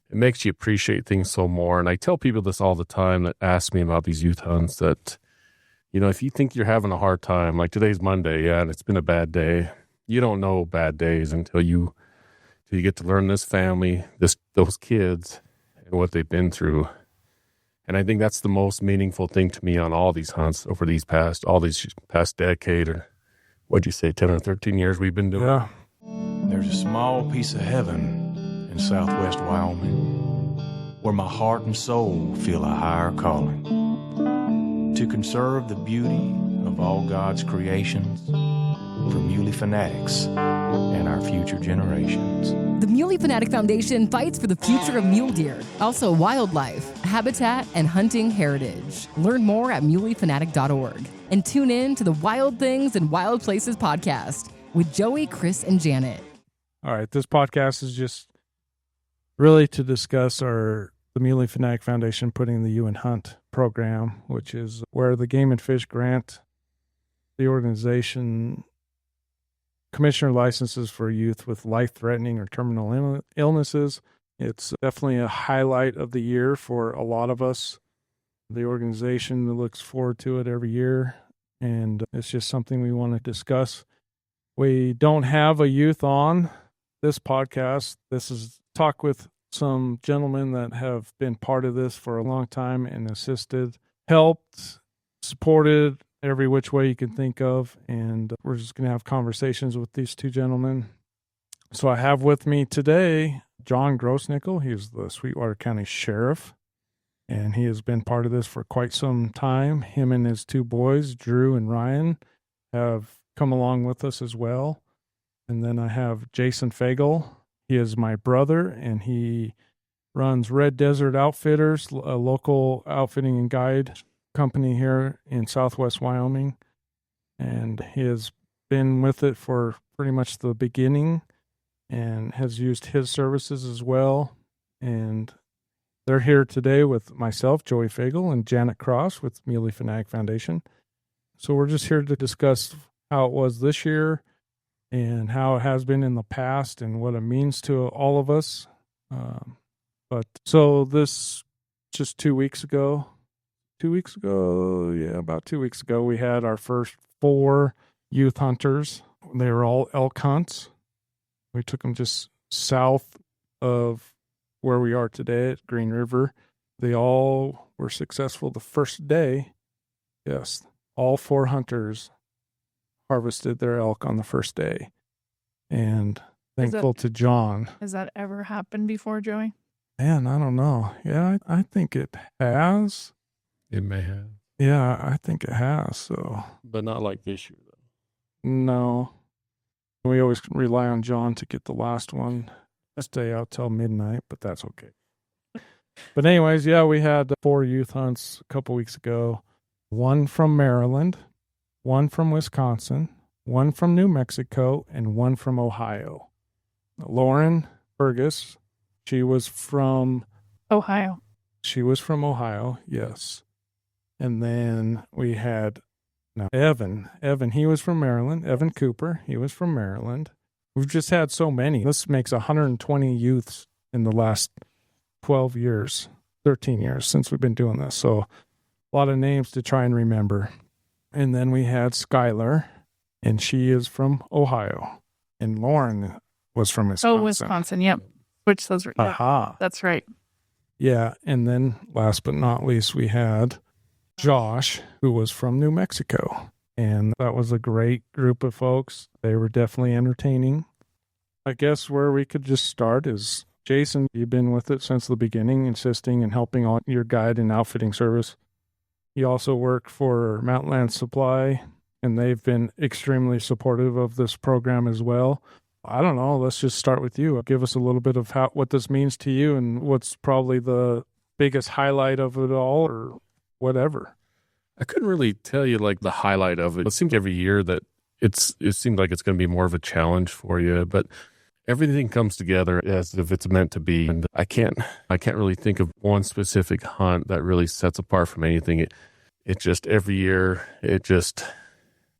it makes you appreciate things so more. And I tell people this all the time that ask me about these youth hunts that, if you think you're having a hard time, like today's Monday, and it's been a bad day, you don't know bad days until you get to learn this family, those kids, and what they've been through. And I think that's the most meaningful thing to me on all these hunts over these past decade, or what'd you say, 10 or 13 years we've been doing. Yeah. There's a small piece of heaven in southwest Wyoming where my heart and soul feel a higher calling to conserve the beauty of all God's creations for Muley fanatics and our future generations. The Muley Fanatic Foundation fights for the future of mule deer, also wildlife, habitat, and hunting heritage. Learn more at muleyfanatic.org and tune in to the Wild Things and Wild Places podcast with Joey, Chris, and Janet. All right, this podcast is just really to discuss the Muley Fanatic Foundation putting the You and Hunt program, which is where the Game and Fish grant the organization commissioner licenses for youth with life-threatening or terminal illnesses. It's definitely a highlight of the year for a lot of us. The organization looks forward to it every year, and it's just something we want to discuss. We don't have a youth on this podcast. This is talk with some gentlemen that have been part of this for a long time and assisted, helped, supported every which way you can think of. And we're just going to have conversations with these two gentlemen. So I have with me today John Grossnickle. He's the Sweetwater County Sheriff, and he has been part of this for quite some time. Him and his two boys, Drew and Ryan, have come along with us as well. And then I have Jason Faigl. He is my brother, and he runs Red Desert Outfitters, a local outfitting and guide company here in southwest Wyoming. And he has been with it for pretty much the beginning and has used his services as well. And they're here today with myself, Joey Faigl, and Janet Crofts with Muley Fanatic Foundation. So we're just here to discuss how it was this year and how it has been in the past and what it means to all of us. So this just 2 weeks ago, about 2 weeks ago, we had our first 4 youth hunters. They were all elk hunts. We took them just south of where we are today at Green River. They all were successful the first day. Yes, all 4 hunters harvested their elk on the first day. And thankful to John. Has that ever happened before, Joey? Man, I don't know. Yeah, I think it has. It may have. Yeah, I think it has. So, But not like this year, though. No. We always rely on John to get the last one. Stay out till midnight, but that's okay. But anyways, yeah, we had 4 youth hunts a couple weeks ago. 1 from Maryland, 1 from Wisconsin, 1 from New Mexico, and 1 from Ohio. Lauren Burgess, she was from Ohio. Yes. And then we had Evan. He was from Maryland. Evan Cooper, he was from Maryland. We've just had so many. This makes 120 youths in the last 12 years, 13 years since we've been doing this. So a lot of names to try and remember. And then we had Skylar, and she is from Ohio. And Lauren was from Wisconsin. Oh, Wisconsin, yep. Which those were, yeah, Aha. that's right. Yeah, and then last but not least, we had Josh, who was from New Mexico. And that was a great group of folks. They were definitely entertaining. I guess where we could just start is, Jason, you've been with it since the beginning, assisting and helping on your guide and outfitting service. You also work for Mountainland Supply, and they've been extremely supportive of this program as well. I don't know, let's just start with you. Give us a little bit of what this means to you and what's probably the biggest highlight of it all, or whatever. I couldn't really tell you like the highlight of it. It seems every year that it seems like it's going to be more of a challenge for you, but everything comes together as if it's meant to be. And I can't really think of one specific hunt that really sets apart from anything. It just every year it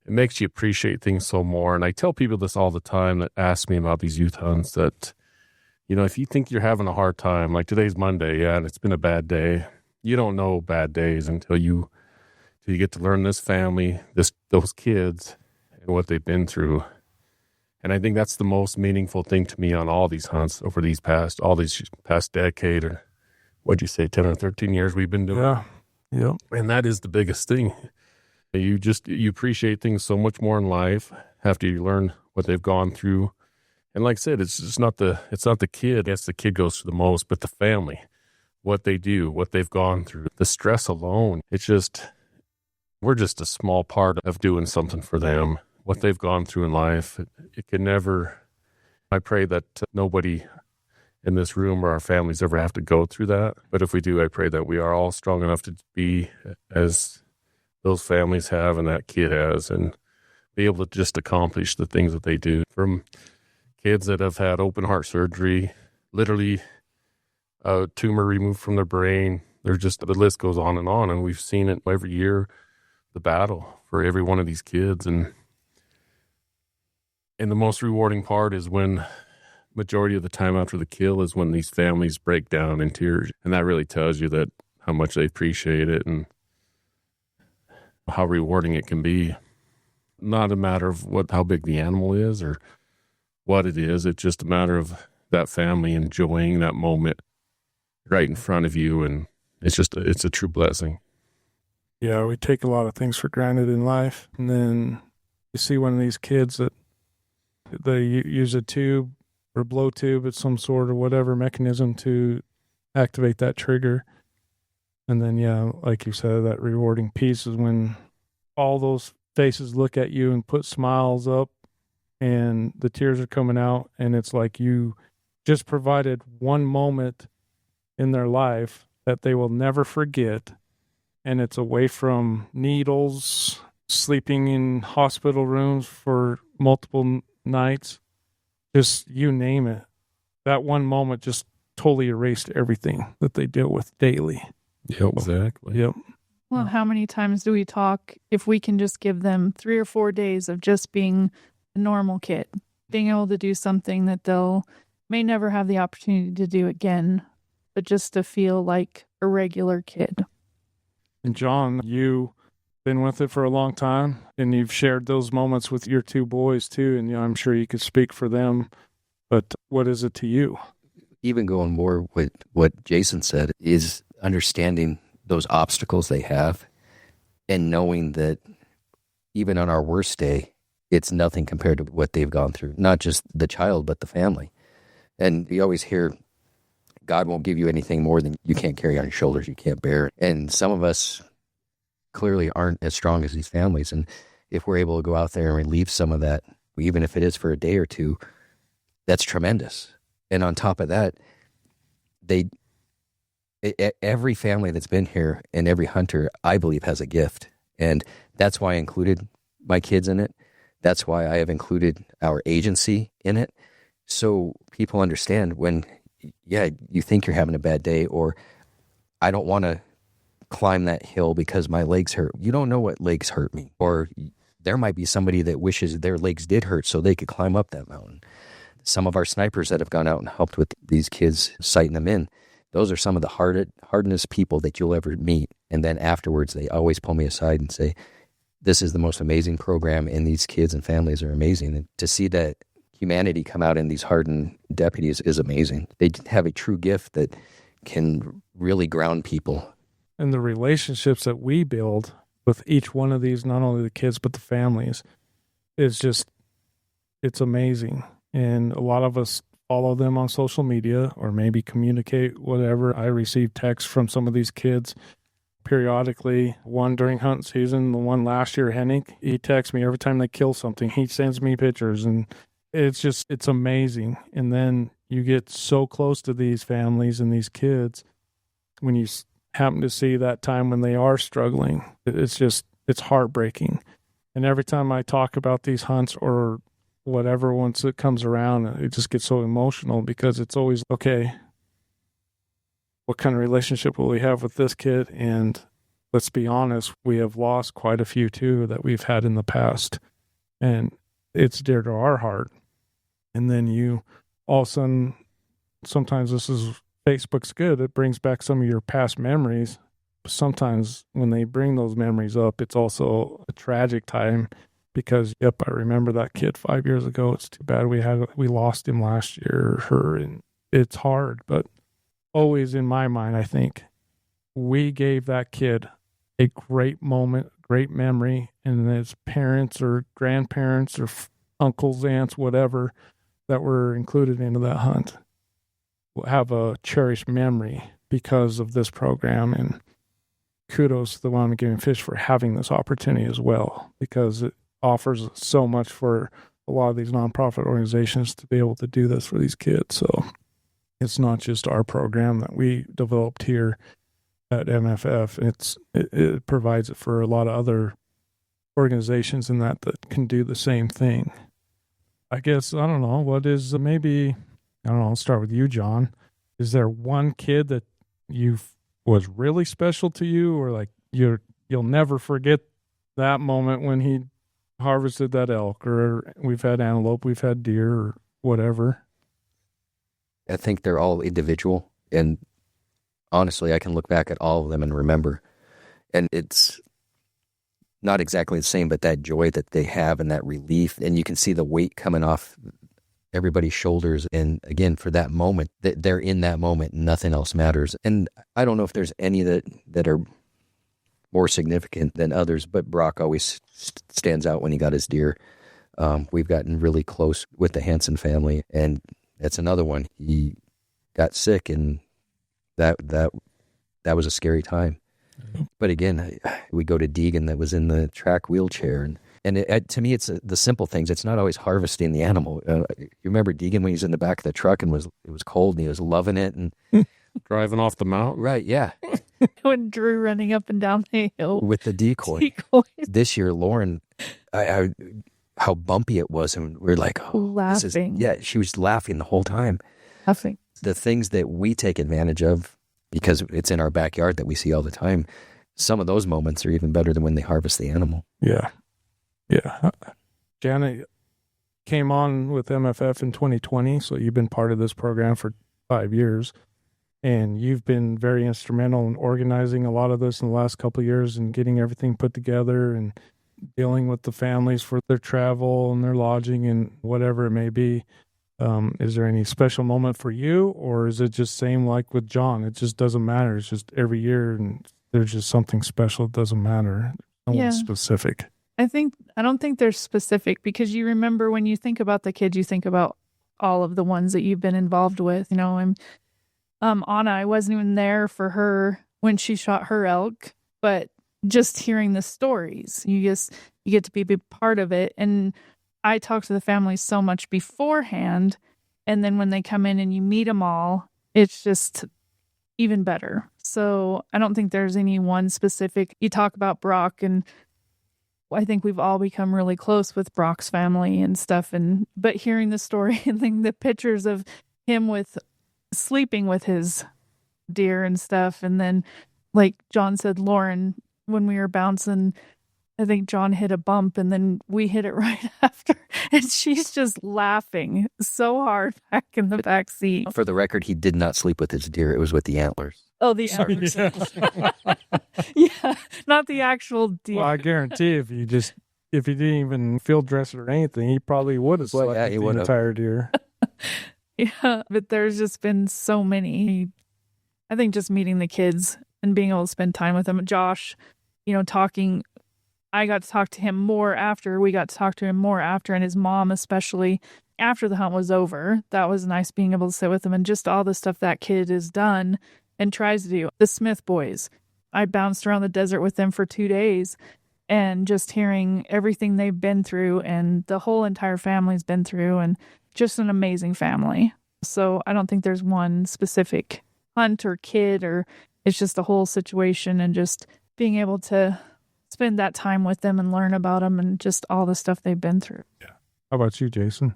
makes you appreciate things so more. And I tell people this all the time that ask me about these youth hunts that, if you think you're having a hard time, like today's Monday, and it's been a bad day, you don't know bad days until you get to learn this family, those kids, and what they've been through. And I think that's the most meaningful thing to me on all these hunts over these past decade, or what'd you say, 10 or 13 years we've been doing. Yeah. Yep. And that is the biggest thing. You appreciate things so much more in life after you learn what they've gone through. And like I said, it's not the kid. Yes, the kid goes through the most, but the family, what they do, what they've gone through, the stress alone. We're just a small part of doing something for them. What they've gone through in life, it can never. I pray that nobody in this room or our families ever have to go through that. But if we do, I pray that we are all strong enough to be as those families have and that kid has, and be able to just accomplish the things that they do. From kids that have had open heart surgery, literally a tumor removed from their brain. The list goes on, and we've seen it every year, the battle for every one of these kids. And the most rewarding part is when majority of the time after the kill is when these families break down in tears. And that really tells you that how much they appreciate it and how rewarding it can be. Not a matter of how big the animal is or what it is. It's just a matter of that family enjoying that moment right in front of you. And it's a true blessing. Yeah, we take a lot of things for granted in life. And then you see one of these kids that they use a tube or blow tube at some sort or whatever mechanism to activate that trigger. And then, yeah, like you said, that rewarding piece is when all those faces look at you and put smiles up and the tears are coming out. And it's like you just provided one moment in their life that they will never forget. And it's away from needles, sleeping in hospital rooms for multiple nights, just you name it. That one moment just totally erased everything that they deal with daily. Yep, exactly. Yep. Well, how many times do we talk if we can just give them 3 or 4 days of just being a normal kid, being able to do something that they'll may never have the opportunity to do again, but just to feel like a regular kid. And John, you've been with it for a long time, and you've shared those moments with your 2 boys too, and I'm sure you could speak for them, but what is it to you? Even going more with what Jason said is understanding those obstacles they have and knowing that even on our worst day, it's nothing compared to what they've gone through, not just the child, but the family. And you always hear, God won't give you anything more than you can't carry on your shoulders, you can't bear. And some of us clearly aren't as strong as these families. And if we're able to go out there and relieve some of that, even if it is for a day or two, that's tremendous. And on top of that, every family that's been here and every hunter, I believe, has a gift. And that's why I included my kids in it. That's why I have included our agency in it. So people understand when, you think you're having a bad day, or I don't want to climb that hill because my legs hurt. You don't know what legs hurt me. Or there might be somebody that wishes their legs did hurt so they could climb up that mountain. Some of our snipers that have gone out and helped with these kids, sighting them in, those are some of the hardest people that you'll ever meet. And then afterwards, they always pull me aside and say, this is the most amazing program, and these kids and families are amazing. And to see that humanity come out in these hardened deputies is amazing. They have a true gift that can really ground people. And the relationships that we build with each one of these, not only the kids, but the families, it's amazing. And a lot of us follow them on social media or maybe communicate, whatever. I receive texts from some of these kids periodically, one during hunt season, the one last year, Hennig, he texts me every time they kill something. He sends me pictures, and it's amazing. And then you get so close to these families and these kids when you happen to see that time when they are struggling. It's heartbreaking. And every time I talk about these hunts or whatever, once it comes around, it just gets so emotional because it's always, okay, what kind of relationship will we have with this kid? And let's be honest, we have lost quite a few too that we've had in the past. And it's dear to our heart. And then you all of a sudden sometimes Facebook's good. It brings back some of your past memories. But sometimes when they bring those memories up, it's also a tragic time because, I remember that kid 5 years ago. It's too bad we lost him last year or her, and it's hard. But always in my mind, I think we gave that kid a great moment, great memory, and his parents or grandparents or uncles, aunts, whatever that were included into that hunt will have a cherished memory because of this program. And kudos to the Wyoming Game and Fish for having this opportunity as well, because it offers so much for a lot of these nonprofit organizations to be able to do this for these kids. So it's not just our program that we developed here at MFF. It provides it for a lot of other organizations in that can do the same thing. I guess, I don't know, I'll start with you, John. Is there one kid that was really special to you, or like you'll never forget that moment when he harvested that elk, or we've had antelope, we've had deer, or whatever? I think they're all individual, and honestly, I can look back at all of them and remember, and it's not exactly the same, but that joy that they have and that relief, and you can see the weight coming off everybody's shoulders. And again, for that moment, they're in that moment, nothing else matters. And I don't know if there's any that are more significant than others, but Brock always stands out when he got his deer. We've gotten really close with the Hansen family, and that's another one. He got sick, and that was a scary time. But again, we go to Deegan that was in the track wheelchair, and to me, it's the simple things. It's not always harvesting the animal. You remember Deegan when he's in the back of the truck and it was cold and he was loving it and driving off the mountain. Right, yeah. When Drew running up and down the hill with the decoy. This year, Lauren, how bumpy it was, and we're like, laughing. She was laughing the whole time. Laughing. The things that we take advantage of, because it's in our backyard that we see all the time, some of those moments are even better than when they harvest the animal. Yeah. Janet came on with MFF in 2020, so you've been part of this program for 5 years, and you've been very instrumental in organizing a lot of this in the last couple of years and getting everything put together and dealing with the families for their travel and their lodging and whatever it may be. Is there any special moment for you, or is it just same like with John? It just doesn't matter. It's just every year, and there's just something special. It doesn't matter. No one's specific. I don't think they're specific, because you remember when you think about the kids, you think about all of the ones that you've been involved with. And Anna, I wasn't even there for her when she shot her elk, but just hearing the stories, you get to be a big part of it. And I talk to the families so much beforehand, and then when they come in and you meet them all, it's just even better. So I don't think there's any one specific. You talk about Brock, and I think we've all become really close with Brock's family and stuff. But hearing the story and the pictures of him sleeping with his deer and stuff, and then like John said, Lauren, when we were bouncing, I think John hit a bump and then we hit it right after. And she's just laughing so hard back in the back seat. For the record, he did not sleep with his deer. It was with the antlers. Oh, the antlers. Yeah, not the actual deer. Well, I guarantee if he didn't even field dress it or anything, he probably would have slept with the entire deer. Yeah, but there's just been so many. I think just meeting the kids and being able to spend time with them. Josh, talking. I got to talk to him more after. We got to talk to him more after, and his mom especially, after the hunt was over. That was nice being able to sit with him and just all the stuff that kid has done and tries to do. The Smith boys, I bounced around the desert with them for 2 days, and just hearing everything they've been through and the whole entire family's been through, and just an amazing family. So I don't think there's one specific hunt or kid, or it's just the whole situation, and just being able to spend that time with them and learn about them and just all the stuff they've been through. Yeah. How about you, Jason?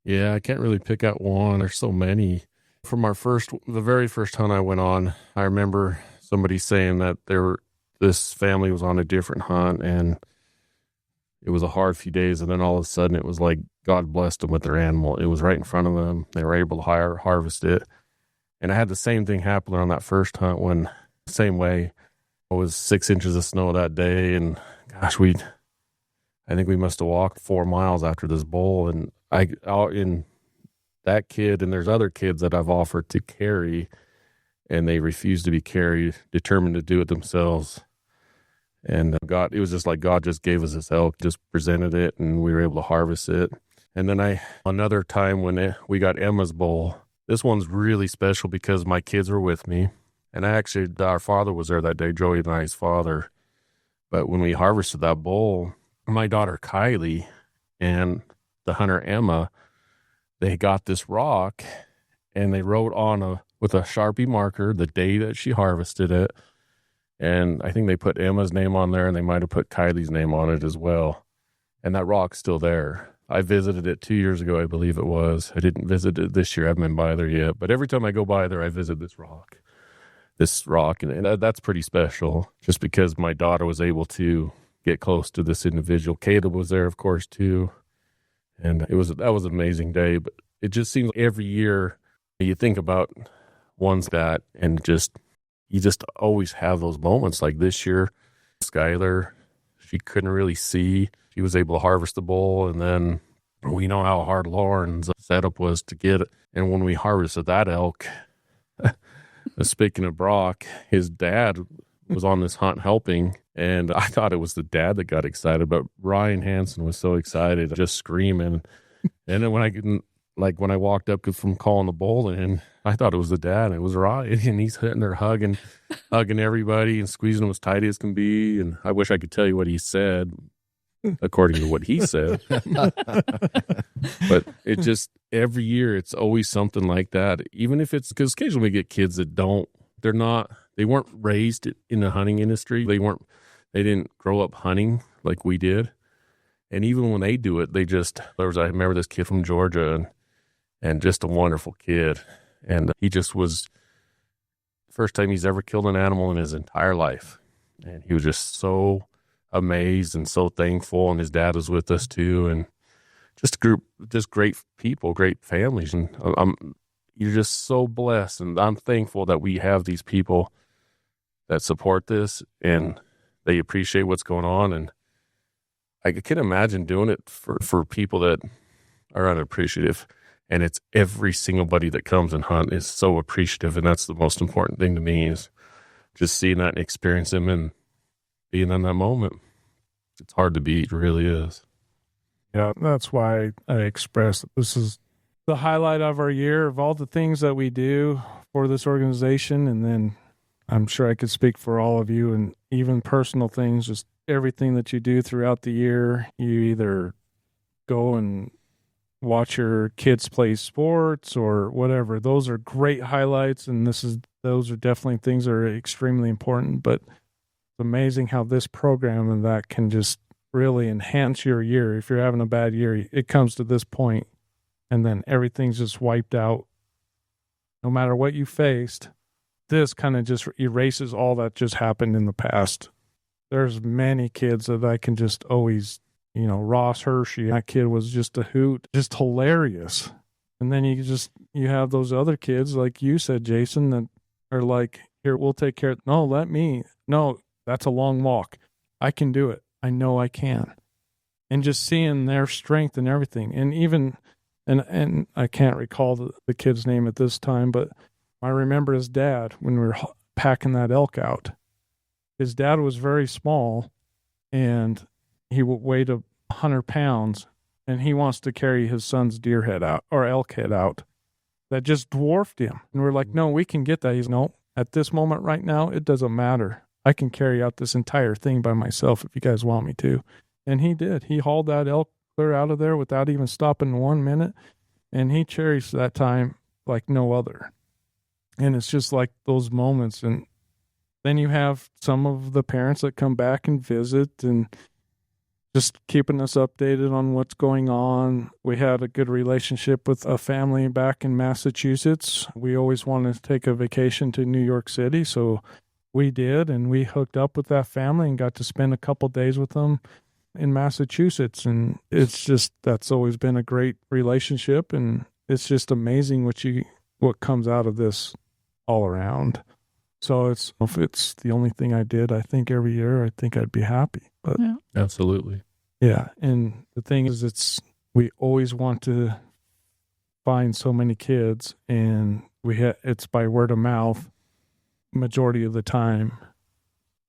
Yeah, I can't really pick out one. There's so many. From the very first hunt I went on, I remember somebody saying that this family was on a different hunt, and it was a hard few days, and then all of a sudden it was like God blessed them with their animal. It was right in front of them. They were able to harvest it. And I had the same thing happen on that first hunt when, same way, it was 6 inches of snow that day. And gosh, I think we must have walked 4 miles after this bull. And in that kid, and there's other kids that I've offered to carry, and they refused to be carried, determined to do it themselves. And it was just like God just gave us this elk, just presented it, and we were able to harvest it. And then another time when we got Emma's bull, this one's really special because my kids were with me. And our father was there that day, Joey and I's father. But when we harvested that bull, my daughter Kylie and the hunter Emma, they got this rock and they wrote on with a Sharpie marker the day that she harvested it. And I think they put Emma's name on there, and they might have put Kylie's name on it as well. And that rock's still there. I visited it 2 years ago, I believe it was. I didn't visit it this year. I haven't been by there yet. But every time I go by there, I visit this rock. And that's pretty special, just because my daughter was able to get close to this individual. Caleb was there, of course, too. And that was an amazing day. But it just seems every year you think about ones that, and you just always have those moments. Like this year, Skylar, she couldn't really see. She was able to harvest the bull, and then we know how hard Lauren's setup was to get it. And when we harvested that elk, speaking of Brock, his dad was on this hunt helping, and I thought it was the dad that got excited, but Ryan Hansen was so excited, just screaming. And then when I walked up from calling the bull in, I thought it was the dad, and it was Ryan, and he's sitting there hugging everybody and squeezing them as tight as can be. And I wish I could tell you what he said, according to what he said. But it just, every year, it's always something like that. Even if it's, because occasionally we get kids that they weren't raised in the hunting industry. They didn't grow up hunting like we did. And even when they do it, I remember this kid from Georgia, and just a wonderful kid. And he just was first time he's ever killed an animal in his entire life. And he was just so amazed and so thankful. And his dad was with us too. And just great people, great families. And you're just so blessed. And I'm thankful that we have these people that support this and they appreciate what's going on. And I can imagine doing it for people that are unappreciative. And it's every single buddy that comes and hunt is so appreciative. And that's the most important thing to me, is just seeing that and experiencing them and being in that moment. It's hard to beat. It really is. Yeah, that's why I expressed this is the highlight of our year, of all the things that we do for this organization. And then I'm sure I could speak for all of you, and even personal things, just everything that you do throughout the year. You either go and watch your kids play sports or whatever. Those are great highlights, and those are definitely things that are extremely important. But it's amazing how this program and that can just really enhance your year. If you're having a bad year, it comes to this point, and then everything's just wiped out. No matter what you faced, this kind of just erases all that just happened in the past. There's many kids that I can just always, Ross Hershey, that kid was just a hoot, just hilarious. And then you have those other kids, like you said, Jason, that are like, here, we'll take care of it. No, that's a long walk. I can do it. I know I can. And just seeing their strength and everything. And even, and I can't recall the kid's name at this time, but I remember his dad when we were packing that elk out. His dad was very small, and he weighed 100 pounds, and he wants to carry his son's deer head out, or elk head out. That just dwarfed him. And we're like, no, we can get that. He's no, at this moment right now, it doesn't matter. I can carry out this entire thing by myself if you guys want me to. And he did. He hauled that elk clear out of there without even stopping 1 minute, and he cherished that time like no other. And it's just like those moments. And then you have some of the parents that come back and visit and just keeping us updated on what's going on. We had a good relationship with a family back in Massachusetts. We always wanted to take a vacation to New York City, so we did, and we hooked up with that family and got to spend a couple days with them. in Massachusetts. And it's just, that's always been a great relationship. And it's just amazing what comes out of this all around. So if it's the only thing I did, I think every year, I think I'd be happy. But Yeah. Absolutely. yeah. And the thing is, we always want to find so many kids, and it's by word of mouth majority of the time.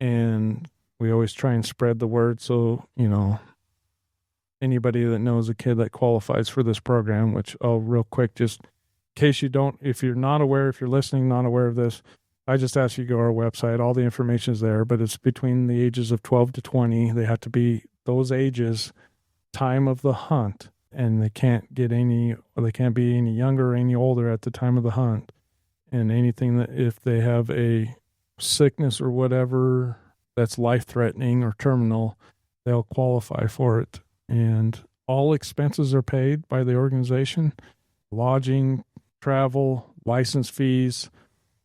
And we always try and spread the word. So, anybody that knows a kid that qualifies for this program, which real quick, just in case if you're not aware, if you're listening, not aware of this, I just ask you to go to our website. All the information is there, but it's between the ages of 12 to 20. They have to be those ages, time of the hunt, and they can't be any younger or any older at the time of the hunt. And anything that, if they have a sickness or whatever that's life-threatening or terminal, they'll qualify for it. And all expenses are paid by the organization: lodging, travel, license fees,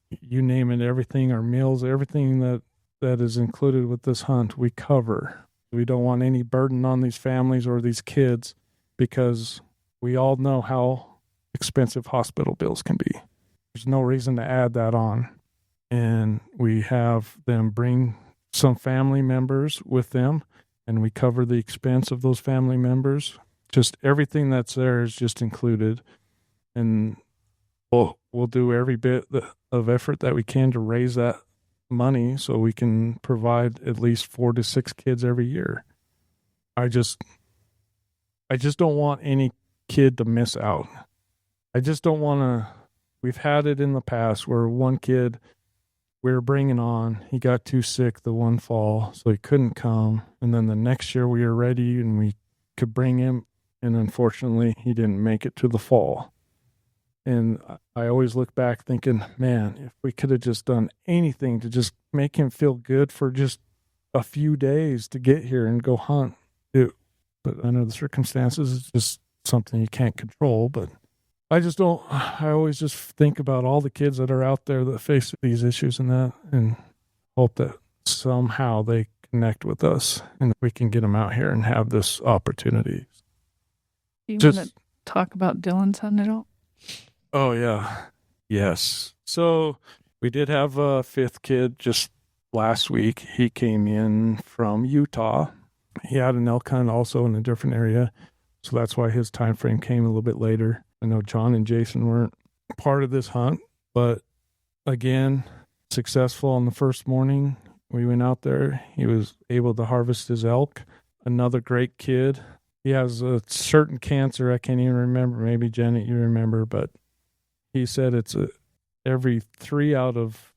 you name it, everything, our meals, everything that is included with this hunt, we cover. We don't want any burden on these families or these kids, because we all know how expensive hospital bills can be. There's no reason to add that on. And we have them bring some family members with them, and we cover the expense of those family members. Just everything that's there is just included. And we'll do every bit of effort that we can to raise that money so we can provide at least 4 to 6 kids every year. I just don't want any kid to miss out. I just don't want to. We've had it in the past where one kid we were bringing on, he got too sick the one fall, so he couldn't come. And then the next year we were ready and we could bring him, and unfortunately he didn't make it to the fall. And I always look back thinking, man, if we could have just done anything to just make him feel good for just a few days to get here and go hunt. But under the circumstances, it's just something you can't control. But I always just think about all the kids that are out there that face these issues and hope that somehow they connect with us and we can get them out here and have this opportunity. Do you want to talk about Dylan's hunt at all? Oh, yeah. Yes. So we did have a 5th kid just last week. He came in from Utah. He had an elk hunt also in a different area. So that's why his time frame came a little bit later. I know John and Jason weren't part of this hunt, but again, successful on the first morning. We went out there. He was able to harvest his elk. Another great kid. He has a certain cancer. I can't even remember. Maybe Janet, you remember, but he said it's every 3 out of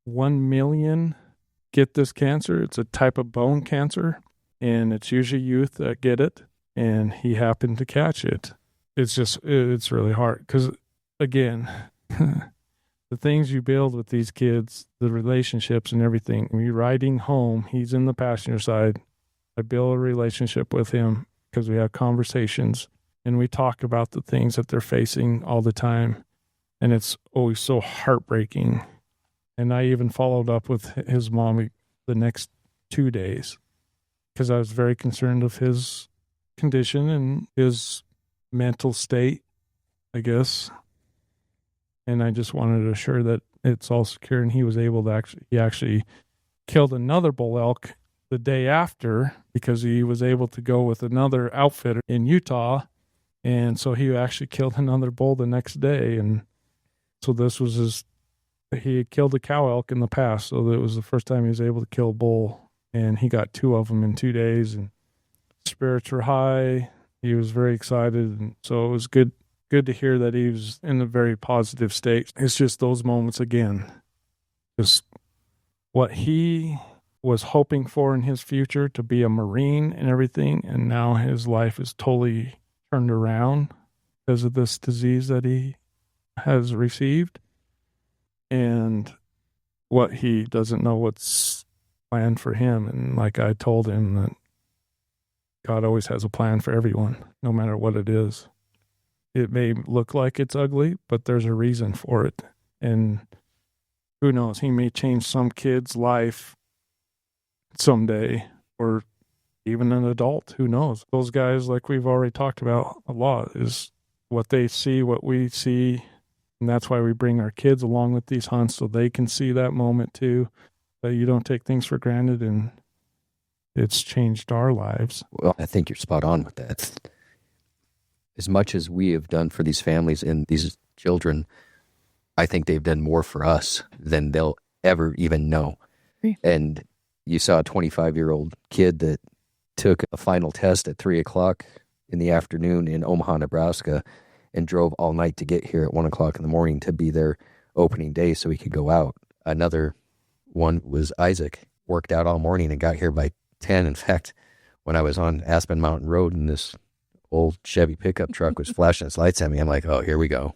1 million get this cancer. It's a type of bone cancer, and it's usually youth that get it, and he happened to catch it. It's really hard because, again, the things you build with these kids, the relationships and everything. When you're riding home, he's in the passenger side. I build a relationship with him because we have conversations and we talk about the things that they're facing all the time. And it's always so heartbreaking. And I even followed up with his mom the next 2 days because I was very concerned of his condition and his mental state, I guess. And I just wanted to assure that it's all secure. And he was able to actually killed another bull elk the day after because he was able to go with another outfitter in Utah. And so he actually killed another bull the next day. And so this was he had killed a cow elk in the past. So it was the first time he was able to kill a bull. And he got 2 of them in 2 days. And spirits were high. He was very excited. And so it was good to hear that he was in a very positive state. It's just those moments again. Just what he was hoping for in his future to be a Marine and everything. And now his life is totally turned around because of this disease that he has received. And what he doesn't know what's planned for him. And like I told him that God always has a plan for everyone, no matter what it is. It may look like it's ugly, but there's a reason for it. And who knows, he may change some kid's life someday or even an adult, who knows? Those guys, like we've already talked about a lot, is what they see, what we see. And that's why we bring our kids along with these hunts so they can see that moment too, that you don't take things for granted. And it's changed our lives. Well, I think you're spot on with that. As much as we have done for these families and these children, I think they've done more for us than they'll ever even know. And you saw a 25-year-old kid that took a final test at 3:00 in the afternoon in Omaha, Nebraska, and drove all night to get here at 1:00 in the morning to be their opening day so he could go out. Another one was Isaac, worked out all morning and got here by 10. In fact, when I was on Aspen Mountain Road and this old Chevy pickup truck was flashing its lights at me, I'm like, oh, here we go.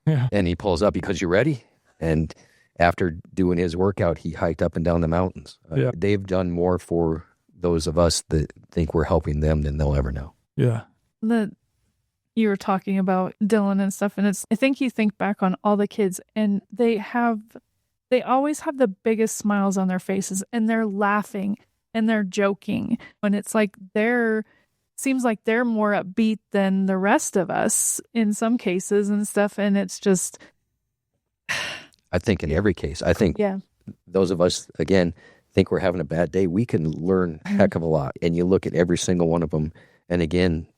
Yeah. And he pulls up because you're ready. And after doing his workout, he hiked up and down the mountains. Yeah. They've done more for those of us that think we're helping them than they'll ever know. Yeah. You were talking about Dylan and stuff, and I think you think back on all the kids, and they always have the biggest smiles on their faces, and they're laughing and they're joking, and it's like seems like they're more upbeat than the rest of us in some cases and stuff, and it's just, I think in every case, those of us, again, think we're having a bad day. We can learn a heck of a lot, and you look at every single one of them, and again,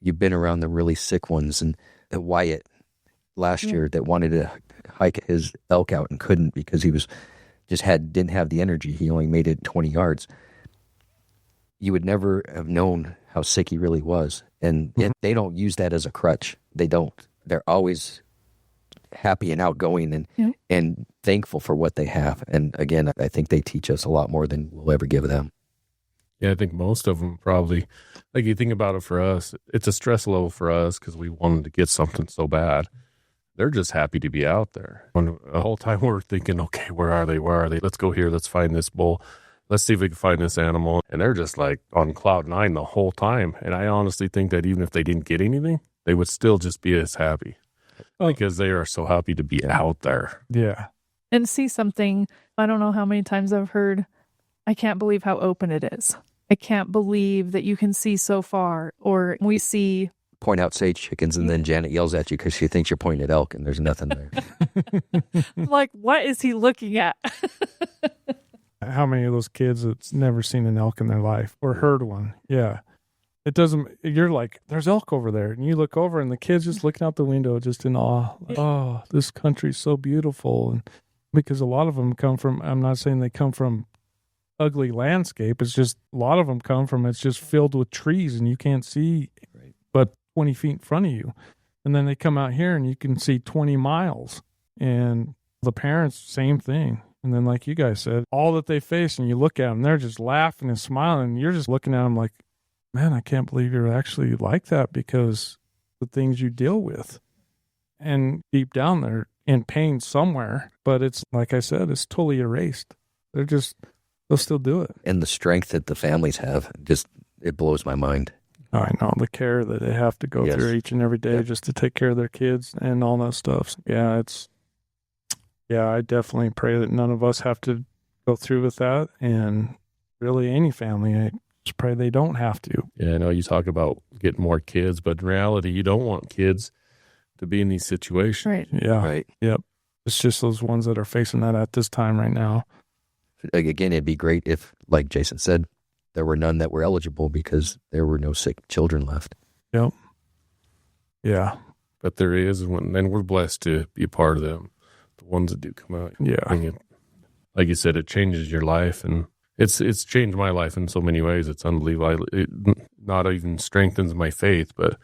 you've been around the really sick ones, and the Wyatt last year that wanted to hike his elk out and couldn't because he didn't have the energy. He only made it 20 yards. You would never have known how sick he really was. And they don't use that as a crutch. They don't. They're always happy and outgoing and thankful for what they have. And again, I think they teach us a lot more than we'll ever give them. Yeah, I think most of them probably, like you think about it for us, it's a stress level for us because we wanted to get something so bad. They're just happy to be out there. When the whole time we're thinking, okay, where are they? Let's go here. Let's find this bull. Let's see if we can find this animal. And they're just like on cloud nine the whole time. And I honestly think that even if they didn't get anything, they would still just be as happy because they are so happy to be out there. Yeah. and see something. I don't know how many times I've heard, I can't believe how open it is. I can't believe that you can see so far. Or we see... Point out sage chickens, and then Janet yells at you because she thinks you're pointing at elk, and there's nothing there. Like, what is he looking at? How many of those kids that's never seen an elk in their life or heard one? Yeah. It doesn't, you're like, there's elk over there. And you look over and the kid's just looking out the window, just in awe. Like, oh, this country's so beautiful. And because a lot of them come from, I'm not saying they come from ugly landscape. It's just a lot of them come from, it's just filled with trees and you can't see but 20 feet in front of you. And then they come out here and you can see 20 miles. And the parents, same thing. And then like you guys said, all that they face, and you look at them, they're just laughing and smiling. And you're just looking at them like, man, I can't believe you're actually like that, because the things you deal with. And deep down they're in pain somewhere. But it's, like I said, it's totally erased. They'll still do it. And the strength that the families have, just, it blows my mind. I know, the care that they have to go through each and every day just to take care of their kids and all that stuff. I definitely pray that none of us have to go through with that. And really any family, I just pray they don't have to. Yeah, I know you talk about getting more kids, but in reality, you don't want kids to be in these situations. Right. Yeah. Right. Yep. It's just those ones that are facing that at this time right now. Again, it'd be great if, like Jason said, there were none that were eligible because there were no sick children left. Yep. Yeah. But there is, and we're blessed to be a part of them. The ones that do come out. Yeah. Like you said, it changes your life, and it's changed my life in so many ways. It's unbelievable. It not even strengthens my faith, but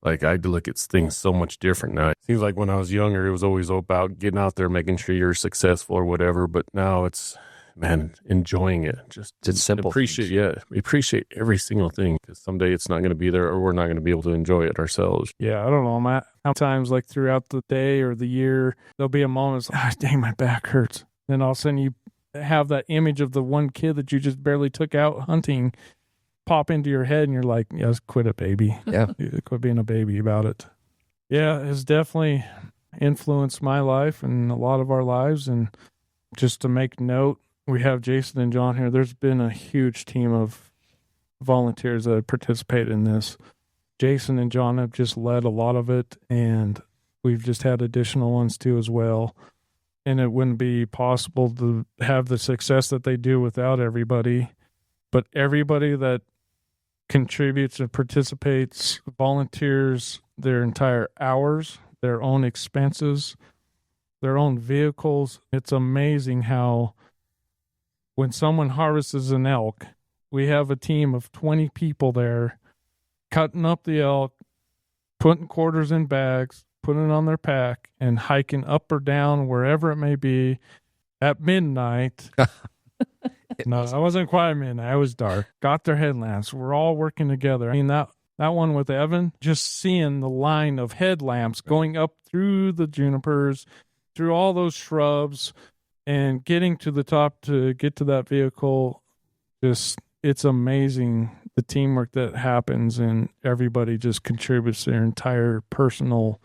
like I look at things so much different now. It seems like when I was younger, it was always about getting out there, making sure you're successful or whatever. But now it's, man, enjoying it. Just it's simple. Appreciate every single thing, because someday it's not going to be there, or we're not going to be able to enjoy it ourselves. Yeah, I don't know, Matt. Sometimes, like throughout the day or the year, there'll be a moment, like, dang, my back hurts. Then all of a sudden you have that image of the one kid that you just barely took out hunting pop into your head, and you're like, yes, quit it, baby. Yeah. Quit being a baby about it. Yeah, it's definitely influenced my life and a lot of our lives. And just to make note, we have Jason and John here. There's been a huge team of volunteers that have participated in this. Jason and John have just led a lot of it, and we've just had additional ones too as well. And it wouldn't be possible to have the success that they do without everybody. But everybody that contributes and participates, volunteers their entire hours, their own expenses, their own vehicles. It's amazing how when someone harvests an elk, we have a team of 20 people there cutting up the elk, putting quarters in bags, putting it on their pack, and hiking up or down wherever it may be at midnight. No, I wasn't quite at midnight. It was dark. Got their headlamps. We're all working together. I mean, that one with Evan, just seeing the line of headlamps going up through the junipers, through all those shrubs, and getting to the top to get to that vehicle, just, it's amazing the teamwork that happens, and everybody just contributes their entire personal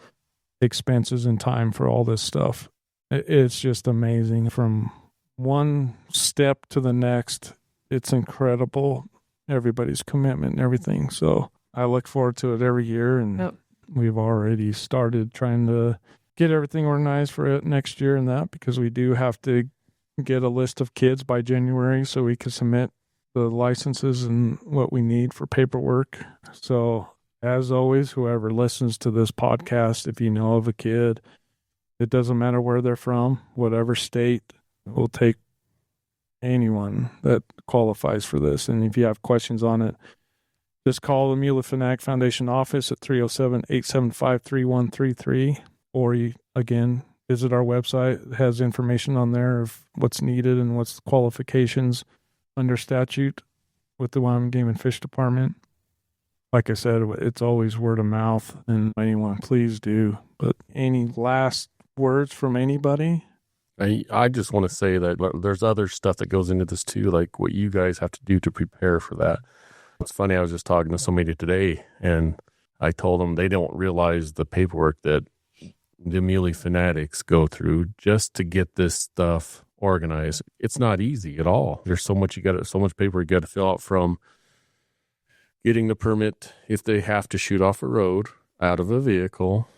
expenses and time for all this stuff. It's just amazing from one step to the next. It's incredible, everybody's commitment and everything. So I look forward to it every year, and we've already started trying to get everything organized for it next year and that, because we do have to get a list of kids by January so we can submit the licenses and what we need for paperwork. So as always, whoever listens to this podcast, if you know of a kid, it doesn't matter where they're from, whatever state, we'll take anyone that qualifies for this. And if you have questions on it, just call the Muley Fanatic Foundation office at 307-875-3133, or you, again, visit our website. It has information on there of what's needed and what's the qualifications under statute with the Wyoming Game and Fish Department. Like I said, it's always word of mouth, and anyone, please do. But any last words from anybody? I just want to say that there's other stuff that goes into this too, like what you guys have to do to prepare for that. It's funny, I was just talking to somebody today, and I told them they don't realize the paperwork that the Muley Fanatics go through just to get this stuff organized. It's not easy at all. There's so much paper you got to fill out, from getting the permit if they have to shoot off a road out of a vehicle,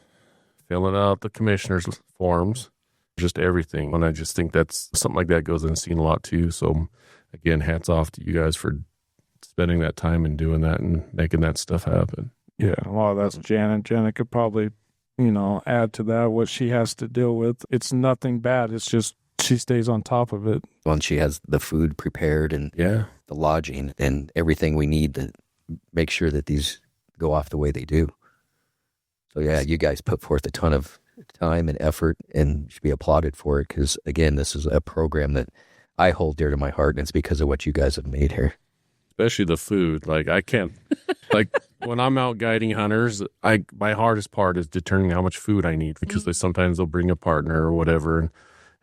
filling out the commissioner's forms, just everything. And I just think that's something like that goes unseen a lot too. So again, hats off to you guys for spending that time and doing that and making that stuff happen. Yeah, well, that's Janet. Janet could probably, add to that what she has to deal with. It's nothing bad. It's just she stays on top of it. Well, and she has the food prepared and the lodging and everything we need to make sure that these go off the way they do. So yeah, you guys put forth a ton of time and effort and should be applauded for it, because again, this is a program that I hold dear to my heart, and it's because of what you guys have made here. Especially the food. Like, I can't, like, when I'm out guiding hunters, my hardest part is determining how much food I need, because sometimes they'll bring a partner or whatever.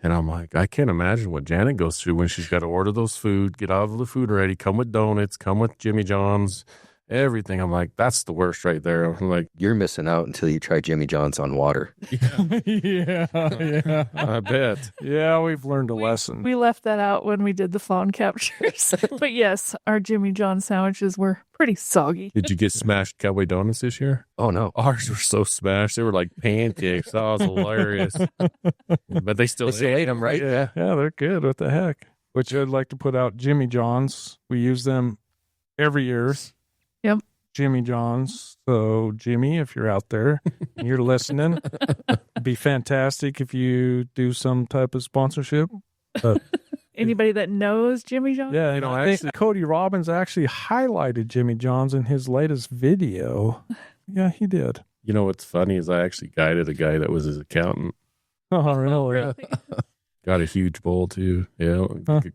And I'm like, I can't imagine what Janet goes through when she's got to order those food, get all of the food ready, come with donuts, come with Jimmy John's, everything. I'm like, that's the worst right there. I'm like, you're missing out until you try Jimmy John's on water. Yeah, I bet. Yeah, we've learned a lesson. We left that out when we did the phone captures. But yes, our Jimmy John sandwiches were pretty soggy. Did you get smashed Cowboy Donuts this year? Oh, no. Ours were so smashed. They were like pancakes. That was hilarious. But they still ate them, right? Yeah, they're good. What the heck? Which I'd like to put out Jimmy John's. We use them every year. Yep. Jimmy John's. So, Jimmy, if you're out there and you're listening, it'd be fantastic if you do some type of sponsorship. Anybody that knows Jimmy John? Yeah, I think Cody Robbins actually highlighted Jimmy John's in his latest video. Yeah, he did. You know what's funny is I actually guided a guy that was his accountant. Oh, really? Got a huge bowl too. Yeah,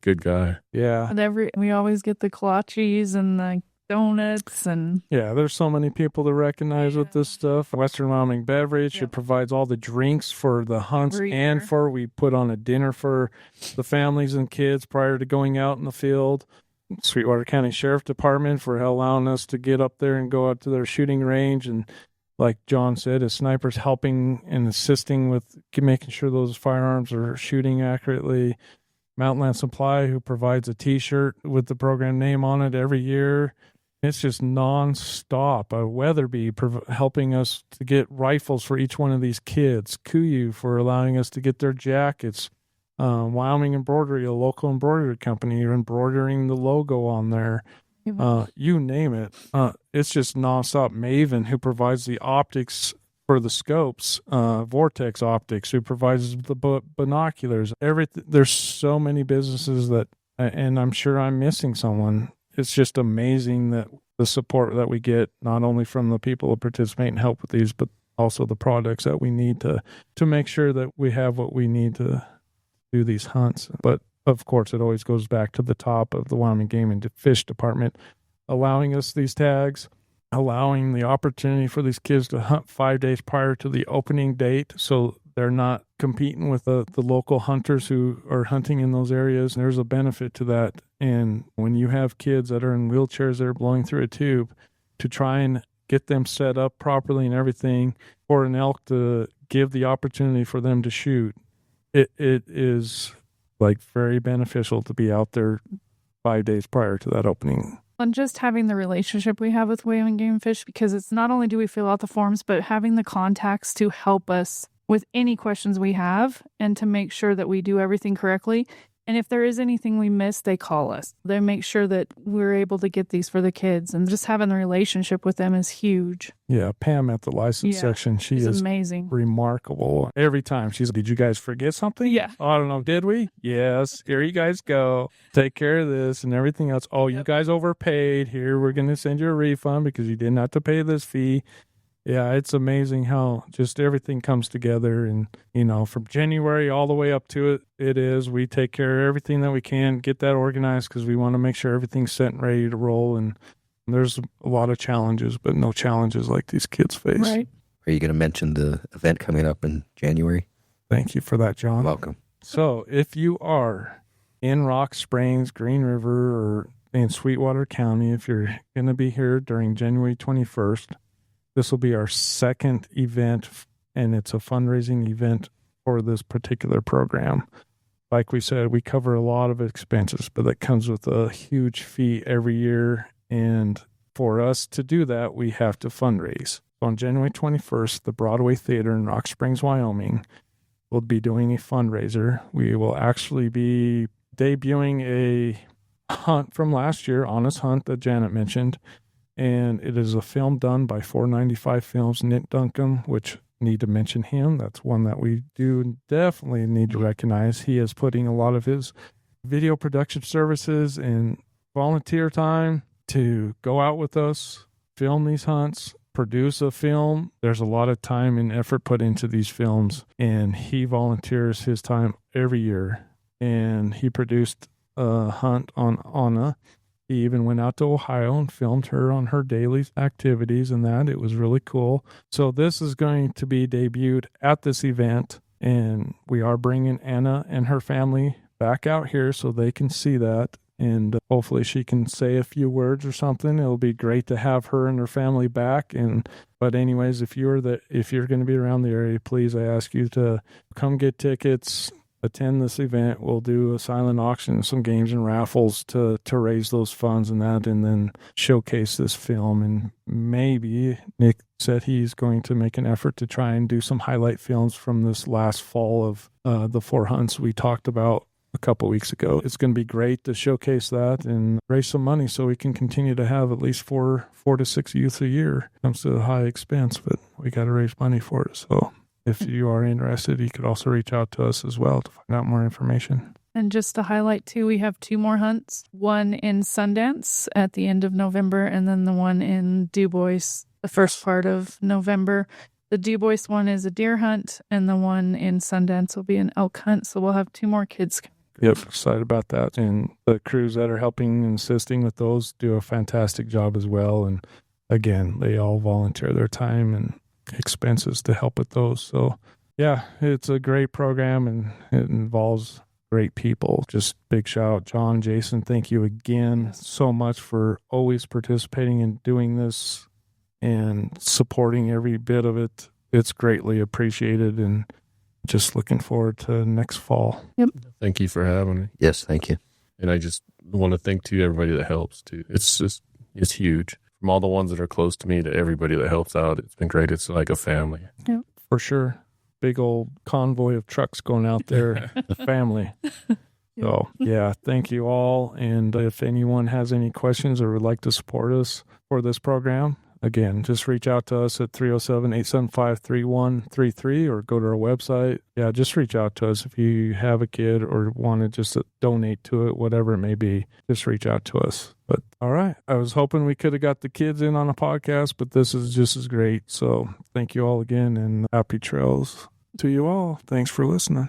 good guy. Yeah. And we always get the kolaches and the donuts and there's so many people to recognize with this stuff. Western Wyoming Beverage, it provides all the drinks for the hunts and we put on a dinner for the families and kids prior to going out in the field. Sweetwater County Sheriff Department for allowing us to get up there and go out to their shooting range, and like John said, as snipers helping and assisting with making sure those firearms are shooting accurately. Mountain Land Supply, who provides a T-shirt with the program name on it every year. It's just nonstop. Weatherby helping us to get rifles for each one of these kids. Kuyu for allowing us to get their jackets. Wyoming Embroidery, a local embroidery company, embroidering the logo on there. You name it. It's just nonstop. Maven, who provides the optics for the scopes. Vortex Optics, who provides the binoculars. Everything. There's so many businesses that, and I'm sure I'm missing someone. It's just amazing that the support that we get, not only from the people who participate and help with these, but also the products that we need to make sure that we have what we need to do these hunts. But of course, it always goes back to the top of the Wyoming Game and Fish Department, allowing us these tags, allowing the opportunity for these kids to hunt 5 days prior to the opening date, so they're not competing with the local hunters who are hunting in those areas. And there's a benefit to that. And when you have kids that are in wheelchairs that are blowing through a tube, to try and get them set up properly and everything for an elk to give the opportunity for them to shoot, it is like very beneficial to be out there 5 days prior to that opening. And just having the relationship we have with Wyoming Game and Fish, because it's not only do we fill out the forms, but having the contacts to help us with any questions we have and to make sure that we do everything correctly. And if there is anything we miss, they call us. They make sure that we're able to get these for the kids. And just having the relationship with them is huge. Yeah, Pam at the license section, she is amazing. Remarkable. Every time she's, did you guys forget something? Yeah. Oh, I don't know. Did we? Yes. Here you guys go. Take care of this and everything else. Oh, you guys overpaid. Here, we're going to send you a refund because you didn't have to pay this fee. Yeah, it's amazing how just everything comes together. And, from January all the way up to we take care of everything that we can, get that organized because we want to make sure everything's set and ready to roll. And there's a lot of challenges, but no challenges like these kids face. Right. Are you going to mention the event coming up in January? Thank you for that, John. Welcome. So if you are in Rock Springs, Green River, or in Sweetwater County, if you're going to be here during January 21st, this will be our second event, and it's a fundraising event for this particular program. Like we said, we cover a lot of expenses, but that comes with a huge fee every year. And for us to do that, we have to fundraise. On January 21st, the Broadway Theater in Rock Springs, Wyoming, will be doing a fundraiser. We will actually be debuting a hunt from last year, Honest Hunt, that Janet mentioned. And it is a film done by 495 Films, Nick Duncan, which need to mention him. That's one that we do definitely need to recognize. He is putting a lot of his video production services and volunteer time to go out with us, film these hunts, produce a film. There's a lot of time and effort put into these films, and he volunteers his time every year. And he produced a hunt on Anna. He even went out to Ohio and filmed her on her daily activities and that. It was really cool. So this is going to be debuted at this event, and we are bringing Anna and her family back out here so they can see that. And hopefully she can say a few words or something. It'll be great to have her and her family back. But anyways, if you're going to be around the area, please, I ask you to come get tickets, attend this event. We'll do a silent auction, some games and raffles to raise those funds and that, and then showcase this film. And maybe Nick said he's going to make an effort to try and do some highlight films from this last fall of the 4 hunts we talked about a couple weeks ago. It's going to be great to showcase that and raise some money so we can continue to have at least 4 to 6 youths a year. It comes to a high expense, but we got to raise money for it. So if you are interested, you could also reach out to us as well to find out more information. And just to highlight, too, we have 2 more hunts, one in Sundance at the end of November, and then the one in Dubois the first part of November. The Dubois one is a deer hunt, and the one in Sundance will be an elk hunt. So we'll have 2 more kids. Yep, excited about that. And the crews that are helping and assisting with those do a fantastic job as well. And again, they all volunteer their time and expenses to help with those. So yeah, it's a great program and it involves great people. Just big shout out, John, Jason, thank you again so much for always participating in doing this and supporting every bit of it. It's greatly appreciated. And Just looking forward to next fall. Thank you for having me. Yes, thank you. And I just want to thank to everybody that helps too. It's huge. From all the ones that are close to me to everybody that helps out. It's been great. It's like a family. For sure. Big old convoy of trucks going out there, the family. So, yeah, thank you all. And if anyone has any questions or would like to support us for this program, again, just reach out to us at 307-875-3133 or go to our website. Yeah, just reach out to us if you have a kid or want to just donate to it, whatever it may be. Just reach out to us. But all right, I was hoping we could have got the kids in on a podcast, but this is just as great. So thank you all again and happy trails to you all. Thanks for listening.